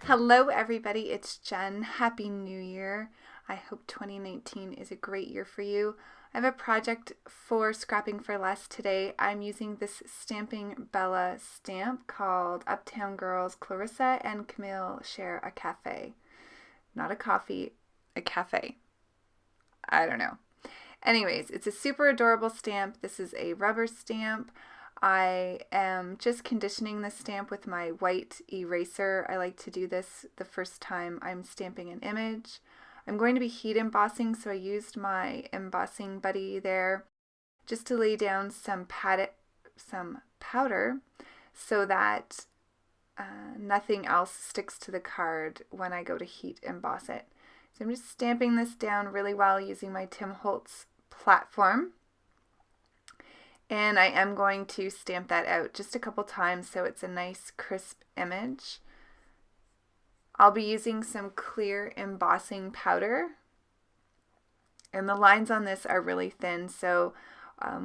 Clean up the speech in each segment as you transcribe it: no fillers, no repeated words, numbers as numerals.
Hello everybody, it's Jen. Happy New Year. I hope 2019 is a great year for you. I have a project for Scrapping for Less today. I'm using this Stamping Bella stamp called Uptown Girls Clarrisa and Camille Share a Café. Not a coffee, a cafe. I don't know. Anyways, it's a super adorable stamp. This is a rubber stamp. I am just conditioning the stamp with my white eraser. I like to do this the first time I'm stamping an image. I'm going to be heat embossing, so I used my embossing buddy there just to lay down some powder so that nothing else sticks to the card when I go to heat emboss it. So I'm just stamping this down really well using my Tim Holtz platform. And I am going to stamp that out just a couple times so it's a nice crisp image. I'll be using some clear embossing powder. And the lines on this are really thin, so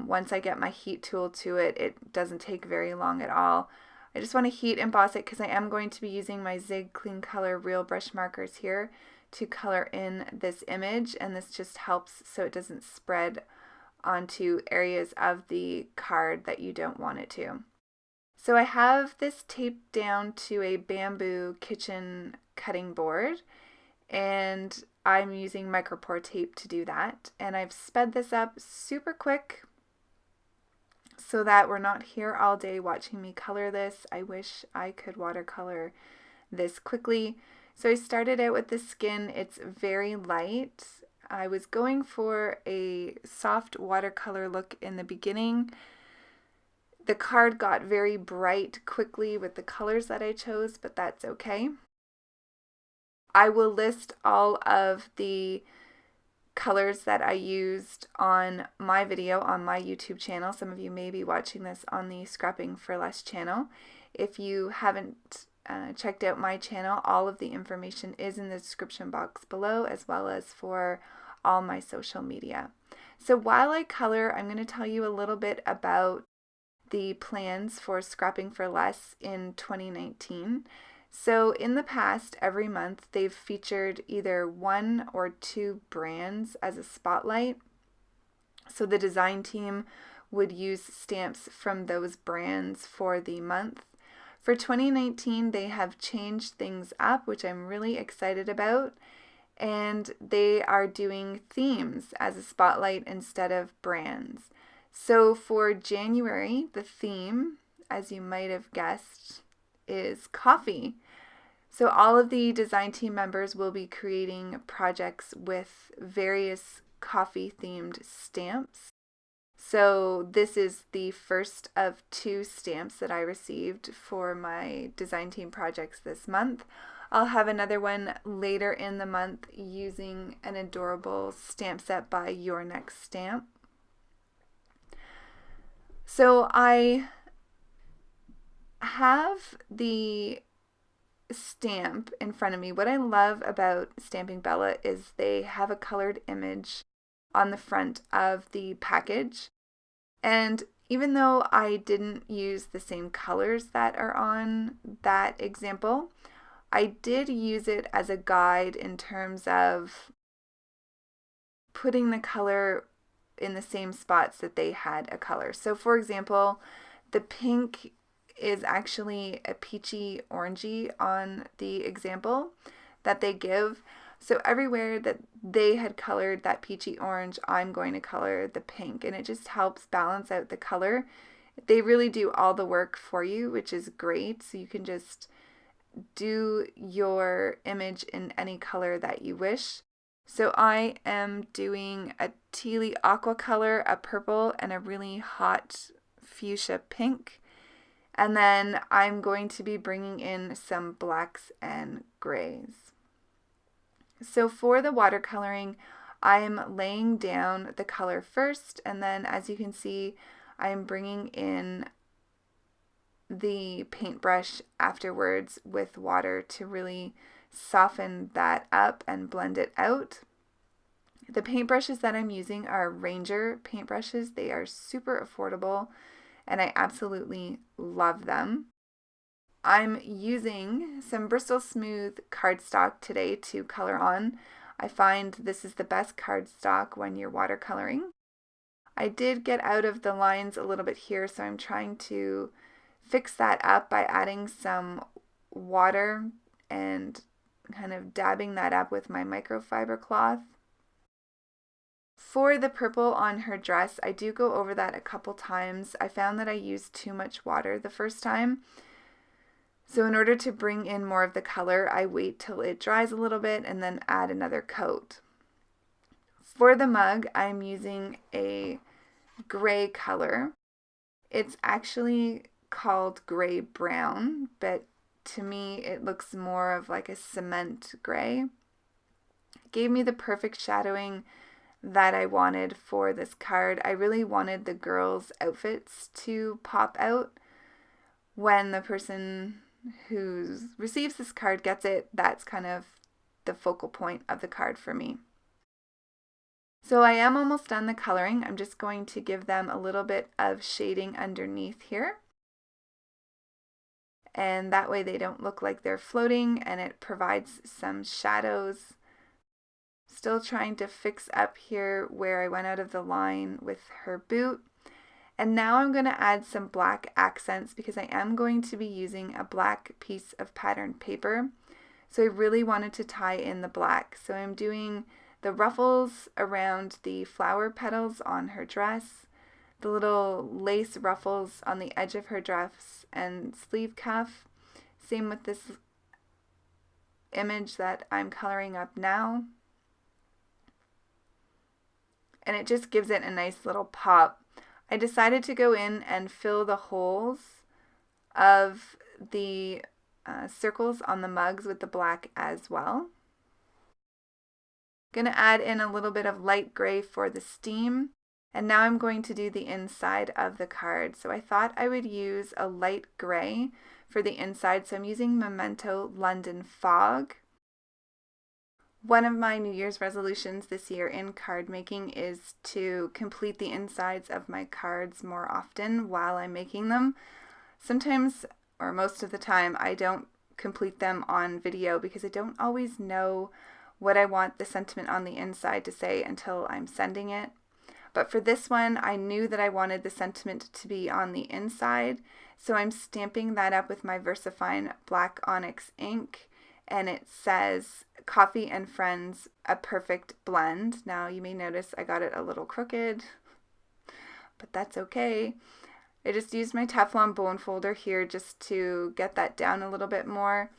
once I get my heat tool to it, it doesn't take very long at all. I just want to heat emboss it because I am going to be using my Zig Clean Color Real Brush markers here to color in this image, and this just helps so it doesn't spread onto areas of the card that you don't want it to. So I have this taped down to a bamboo kitchen cutting board, and I'm using micropore tape to do that, and I've sped this up super quick so that we're not here all day watching me color this. I wish I could watercolor this quickly. So I started out with the skin. It's very light. I was going for a soft watercolor look in the beginning. The card got very bright quickly with the colors that I chose, but that's okay. I will list all of the colors that I used on my video on my YouTube channel. Some of you may be watching this on the Scrapping for Less channel. If you haven't checked out my channel, all of the information is in the description box below, as well as for all my social media. So while I color, I'm going to tell you a little bit about the plans for Scrapping for Less in 2019. So in the past, every month, they've featured either one or two brands as a spotlight. So the design team would use stamps from those brands for the month. For 2019, they have changed things up, which I'm really excited about, and they are doing themes as a spotlight instead of brands. So for January, the theme, as you might have guessed, is coffee. So all of the design team members will be creating projects with various coffee-themed stamps. So this is the first of two stamps that I received for my design team projects this month. I'll have another one later in the month using an adorable stamp set by Your Next Stamp. So I have the stamp in front of me. What I love about Stamping Bella is they have a colored image on the front of the package. And even though I didn't use the same colors that are on that example, I did use it as a guide in terms of putting the color in the same spots that they had a color. So for example, the pink is actually a peachy orangey on the example that they give. So everywhere that they had colored that peachy orange, I'm going to color the pink, and it just helps balance out the color. They really do all the work for you, which is great. So you can just do your image in any color that you wish. So I am doing a tealy aqua color, a purple, and a really hot fuchsia pink. And then I'm going to be bringing in some blacks and grays. So for the watercoloring, I'm laying down the color first, and then as you can see, I'm bringing in the paintbrush afterwards with water to really soften that up and blend it out. The paintbrushes that I'm using are Ranger paintbrushes. They are super affordable, and I absolutely love them. I'm using some Bristol Smooth cardstock today to color on. I find this is the best cardstock when you're watercoloring. I did get out of the lines a little bit here, so I'm trying to fix that up by adding some water and kind of dabbing that up with my microfiber cloth. For the purple on her dress, I do go over that a couple times. I found that I used too much water the first time. So in order to bring in more of the color, I wait till it dries a little bit and then add another coat. For the mug, I'm using a gray color. It's actually called gray brown, but to me it looks more of like a cement gray. It gave me the perfect shadowing that I wanted for this card. I really wanted the girls' outfits to pop out. When the person who receives this card gets it, that's kind of the focal point of the card for me. So I am almost done the coloring. I'm just going to give them a little bit of shading underneath here. And that way they don't look like they're floating, and it provides some shadows. Still trying to fix up here where I went out of the line with her boot. And now I'm going to add some black accents because I am going to be using a black piece of patterned paper. So I really wanted to tie in the black. So I'm doing the ruffles around the flower petals on her dress, the little lace ruffles on the edge of her dress and sleeve cuff. Same with this image that I'm coloring up now. And it just gives it a nice little pop. I decided to go in and fill the holes of the circles on the mugs with the black as well. Going to add in a little bit of light gray for the steam. And now I'm going to do the inside of the card. So I thought I would use a light gray for the inside. So I'm using Memento London Fog. One of my New Year's resolutions this year in card making is to complete the insides of my cards more often while I'm making them. Sometimes, or most of the time, I don't complete them on video because I don't always know what I want the sentiment on the inside to say until I'm sending it. But for this one, I knew that I wanted the sentiment to be on the inside, so I'm stamping that up with my VersaFine Black Onyx ink, and it says Coffee and Friends, a perfect blend. Now you may notice I got it a little crooked, but that's okay. I just used my Teflon bone folder here just to get that down a little bit more.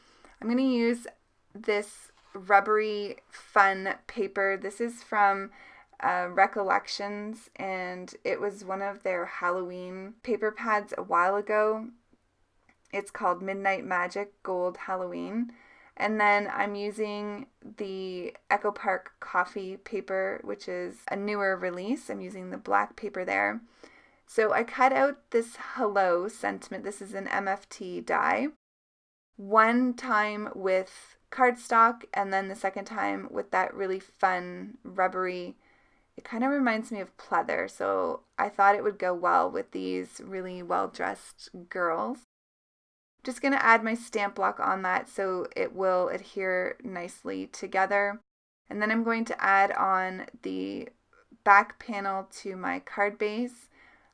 I'm going to use this rubbery fun paper. This is from Recollections, and it was one of their Halloween paper pads a while ago. It's called Midnight Magic Gold Halloween. And then I'm using the Echo Park Coffee paper, which is a newer release. I'm using the black paper there. So I cut out this hello sentiment. This is an MFT die. One time with cardstock, and then the second time with that really fun rubbery, it kind of reminds me of pleather. So I thought it would go well with these really well-dressed girls. Just going to add my stamp block on that so it will adhere nicely together. And then I'm going to add on the back panel to my card base.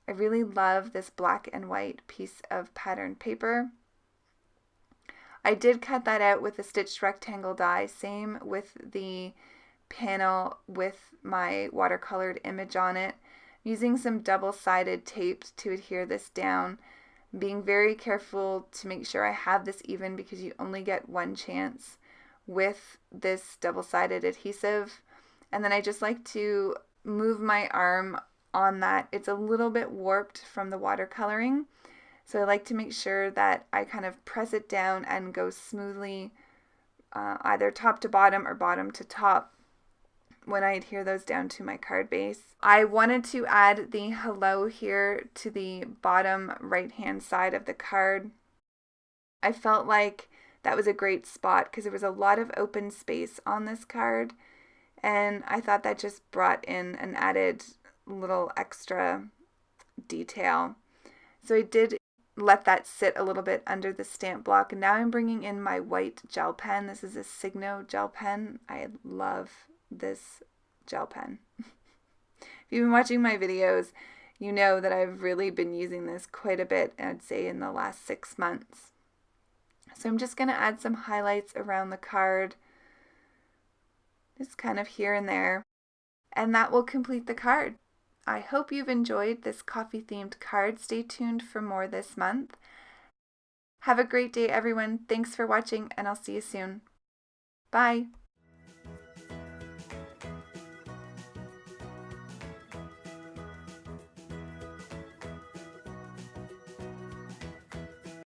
I really love this black and white piece of patterned paper. I did cut that out with a stitched rectangle die, same with the panel with my watercolored image on it. I'm using some double-sided tape to adhere this down. Being very careful to make sure I have this even because you only get one chance with this double-sided adhesive. And then I just like to move my arm on that. It's a little bit warped from the watercoloring, so I like to make sure that I kind of press it down and go smoothly either top to bottom or bottom to top when I adhere those down to my card base. I wanted to add the hello here to the bottom right hand side of the card. I felt like that was a great spot because there was a lot of open space on this card, and I thought that just brought in an added little extra detail. So I did let that sit a little bit under the stamp block. And now I'm bringing in my white gel pen. This is a Signo gel pen. I love this gel pen. If you've been watching my videos, you know that I've really been using this quite a bit, I'd say in the last 6 months. So I'm just going to add some highlights around the card, just kind of here and there, and that will complete the card. I hope you've enjoyed this coffee themed card. Stay tuned for more this month. Have a great day, everyone. Thanks for watching, and I'll see you soon. Bye.